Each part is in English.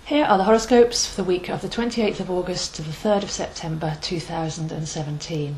Here are the horoscopes for the week of the 28th of August to the 3rd of September 2017.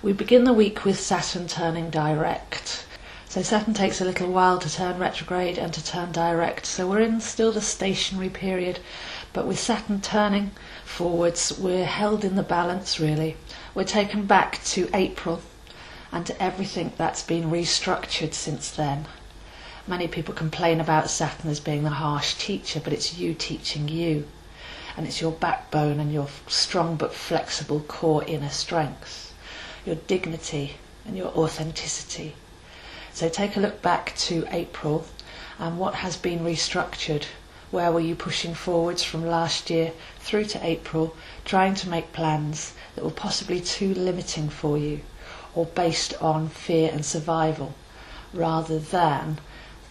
We begin the week with Saturn turning direct. So Saturn takes a little while to turn retrograde and to turn direct. So we're in still the stationary period, but with Saturn turning forwards, we're held in the balance really. We're taken back to April and to everything that's been restructured since then. Many people complain about Saturn as being the harsh teacher, but it's you teaching you. And it's your backbone and your strong but flexible core inner strength, your dignity and your authenticity. So take a look back to April and what has been restructured. Where were you pushing forwards from last year through to April, trying to make plans that were possibly too limiting for you or based on fear and survival, rather than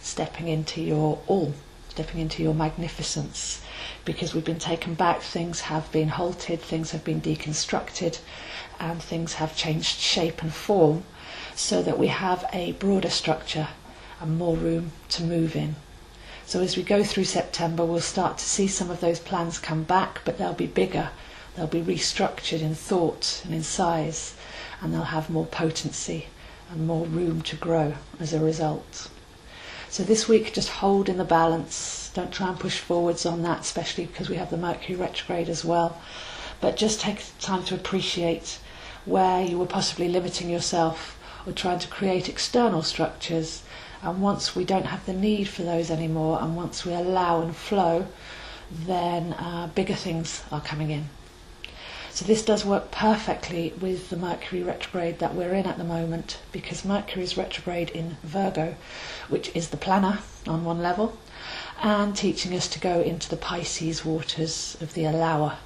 stepping into your all, stepping into your magnificence, because we've been taken back, things have been halted, things have been deconstructed, and things have changed shape and form so that we have a broader structure and more room to move in. So as we go through September, we'll start to see some of those plans come back, but they'll be bigger, they'll be restructured in thought and in size, and they'll have more potency and more room to grow as a result. So this week, just hold in the balance. Don't try and push forwards on that, especially because we have the Mercury retrograde as well. But just take time to appreciate where you were possibly limiting yourself or trying to create external structures. And once we don't have the need for those anymore, and once we allow and flow, then bigger things are coming in. So this does work perfectly with the Mercury retrograde that we're in at the moment, because Mercury is retrograde in Virgo, which is the planner on one level, and teaching us to go into the Pisces waters of the allower.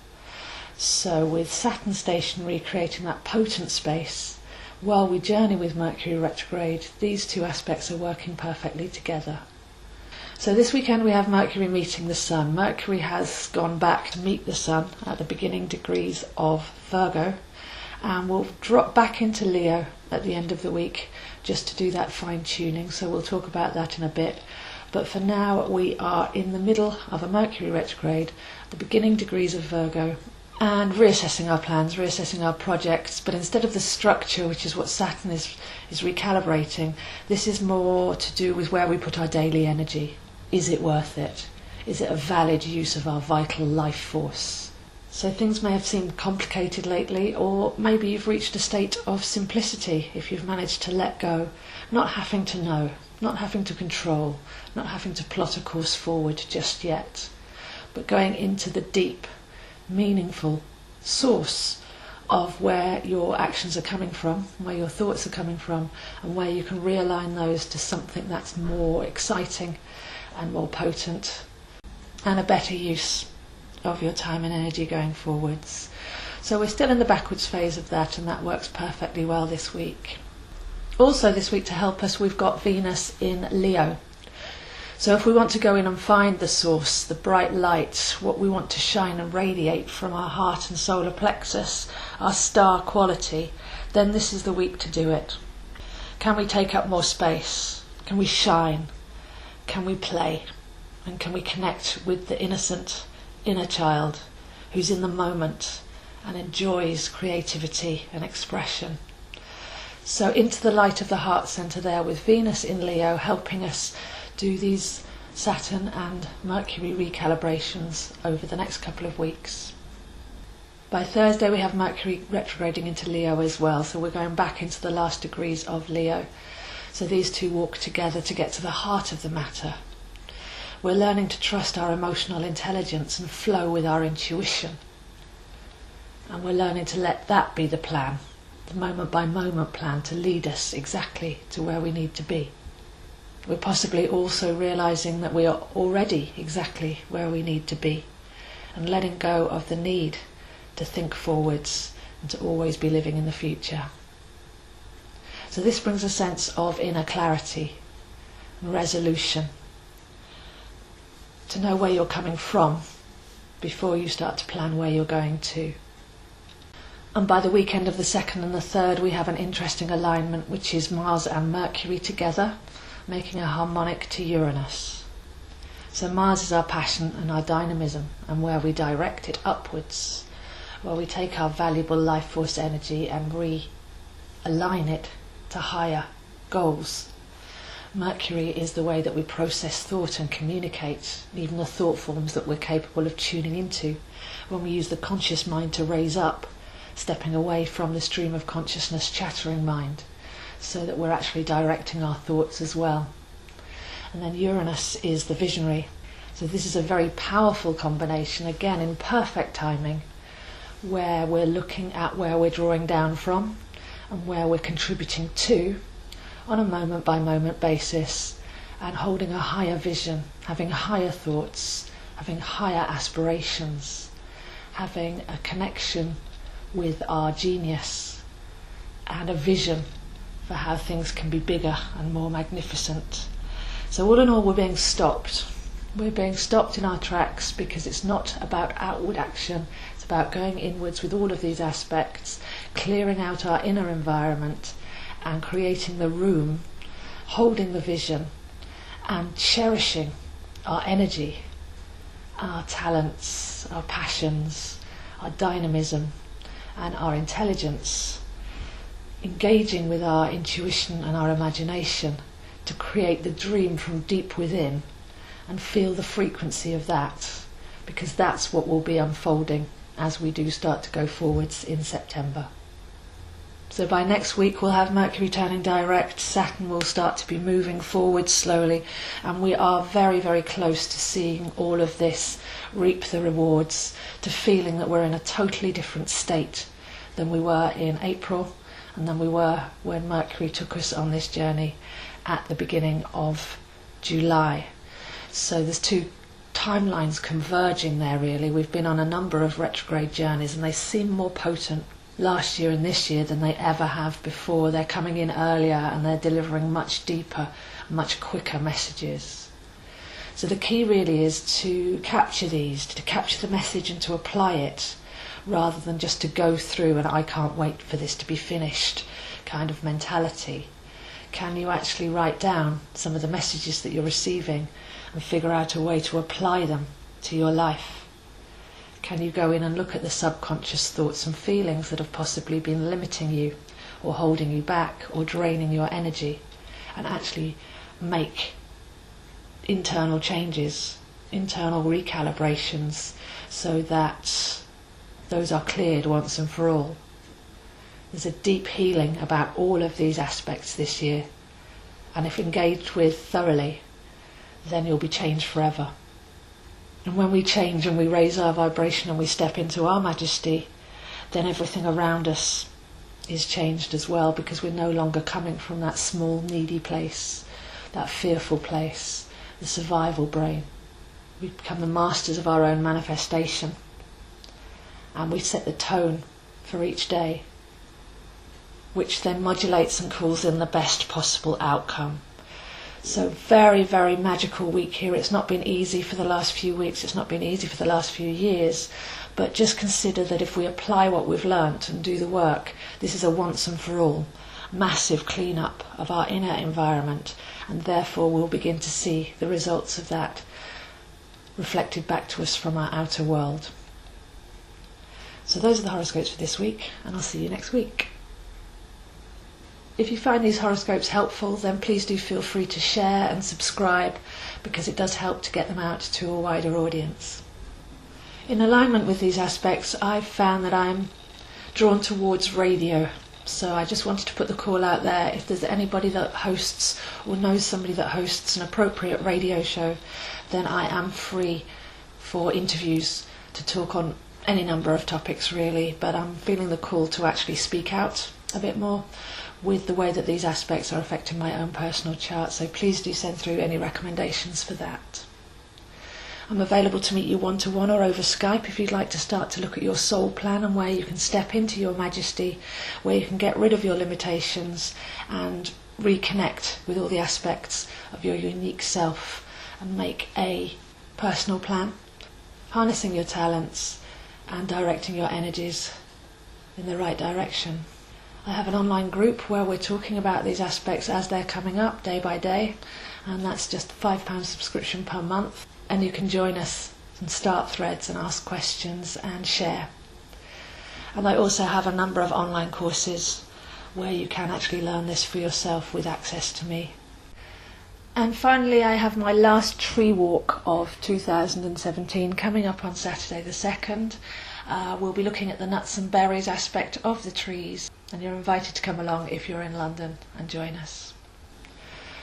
So with Saturn stationary, creating that potent space, while we journey with Mercury retrograde, these two aspects are working perfectly together. So this weekend we have Mercury meeting the Sun. Mercury has gone back to meet the Sun at the beginning degrees of Virgo, and will drop back into Leo at the end of the week just to do that fine tuning. So we'll talk about that in a bit. But for now we are in the middle of a Mercury retrograde, the beginning degrees of Virgo, and reassessing our plans, reassessing our projects. But instead of the structure, which is what Saturn is recalibrating, this is more to do with where we put our daily energy. Is it worth it? Is it a valid use of our vital life force? So things may have seemed complicated lately, or maybe you've reached a state of simplicity if you've managed to let go, not having to know, not having to control, not having to plot a course forward just yet, but going into the deep, meaningful source of where your actions are coming from, where your thoughts are coming from, and where you can realign those to something that's more exciting and more potent, and a better use of your time and energy going forwards. So we're still in the backwards phase of that, and that works perfectly well this week. Also this week, to help us, we've got Venus in Leo. So if we want to go in and find the source, the bright light, what we want to shine and radiate from our heart and solar plexus, our star quality, then this is the week to do it. Can we take up more space? Can we shine? Can we play? And can we connect with the innocent inner child who's in the moment and enjoys creativity and expression? So into the light of the heart centre there, with Venus in Leo helping us do these Saturn and Mercury recalibrations over the next couple of weeks. By Thursday we have Mercury retrograding into Leo as well, so we're going back into the last degrees of Leo. So these two walk together to get to the heart of the matter. We're learning to trust our emotional intelligence and flow with our intuition. And we're learning to let that be the plan, the moment by moment plan, to lead us exactly to where we need to be. We're possibly also realising that we are already exactly where we need to be, and letting go of the need to think forwards and to always be living in the future. So this brings a sense of inner clarity and resolution, to know where you're coming from before you start to plan where you're going to. And by the weekend of the 2nd and the 3rd we have an interesting alignment, which is Mars and Mercury together, making a harmonic to Uranus. So Mars is our passion and our dynamism, and where we direct it upwards, where we take our valuable life force energy and realign it to higher goals. Mercury is the way that we process thought and communicate, even the thought forms that we're capable of tuning into, when we use the conscious mind to raise up, stepping away from the stream of consciousness chattering mind, so that we're actually directing our thoughts as well. And then Uranus is the visionary. So this is a very powerful combination, again in perfect timing, where we're looking at where we're drawing down from and where we're contributing to on a moment by moment basis, and holding a higher vision, having higher thoughts, having higher aspirations, having a connection with our genius and a vision for how things can be bigger and more magnificent. So all in all, we're being stopped. We're being stopped in our tracks because it's not about outward action, it's about going inwards with all of these aspects, clearing out our inner environment and creating the room, holding the vision and cherishing our energy, our talents, our passions, our dynamism and our intelligence, engaging with our intuition and our imagination to create the dream from deep within and feel the frequency of that, because that's what will be unfolding as we do start to go forwards in September. So by next week we'll have Mercury turning direct, Saturn will start to be moving forward slowly, and we are very, very close to seeing all of this reap the rewards, to feeling that we're in a totally different state than we were in April and than we were when Mercury took us on this journey at the beginning of July. So there's two timelines converging there really. We've been on a number of retrograde journeys and they seem more potent last year and this year than they ever have before. They're coming in earlier and they're delivering much deeper, much quicker messages. So the key really is to capture these, to capture the message and to apply it, rather than just to go through and I can't wait for this to be finished kind of mentality. Can you actually write down some of the messages that you're receiving and figure out a way to apply them to your life? Can you go in and look at the subconscious thoughts and feelings that have possibly been limiting you or holding you back or draining your energy, and actually make internal changes, internal recalibrations, so that those are cleared once and for all? There's a deep healing about all of these aspects this year, and if engaged with thoroughly, then you'll be changed forever. And when we change and we raise our vibration and we step into our majesty, then everything around us is changed as well, because we're no longer coming from that small, needy place, that fearful place, the survival brain. We become the masters of our own manifestation, and we set the tone for each day, which then modulates and calls in the best possible outcome. So very, very magical week here. It's not been easy for the last few weeks, it's not been easy for the last few years, but just consider that if we apply what we've learnt and do the work, this is a once and for all massive clean-up of our inner environment, and therefore we'll begin to see the results of that reflected back to us from our outer world. So those are the horoscopes for this week, and I'll see you next week. If you find these horoscopes helpful, then please do feel free to share and subscribe, because it does help to get them out to a wider audience. In alignment with these aspects, I've found that I'm drawn towards radio. So I just wanted to put the call out there. If there's anybody that hosts or knows somebody that hosts an appropriate radio show, then I am free for interviews to talk on any number of topics really, but I'm feeling the call to actually speak out a bit more with the way that these aspects are affecting my own personal chart, so please do send through any recommendations for that. I'm available to meet you one-to-one or over Skype if you'd like to start to look at your soul plan and where you can step into your majesty, where you can get rid of your limitations and reconnect with all the aspects of your unique self and make a personal plan, harnessing your talents and directing your energies in the right direction. I have an online group where we're talking about these aspects as they're coming up day by day, and that's just £5 subscription per month. and you can join us and start threads and ask questions and share. And I also have a number of online courses where you can actually learn this for yourself with access to me. And finally, I have my last tree walk of 2017 coming up on Saturday the 2nd. We'll be looking at the nuts and berries aspect of the trees, and you're invited to come along if you're in London and join us.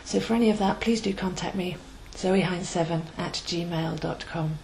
So for any of that, please do contact me, zoeheinz7@gmail.com.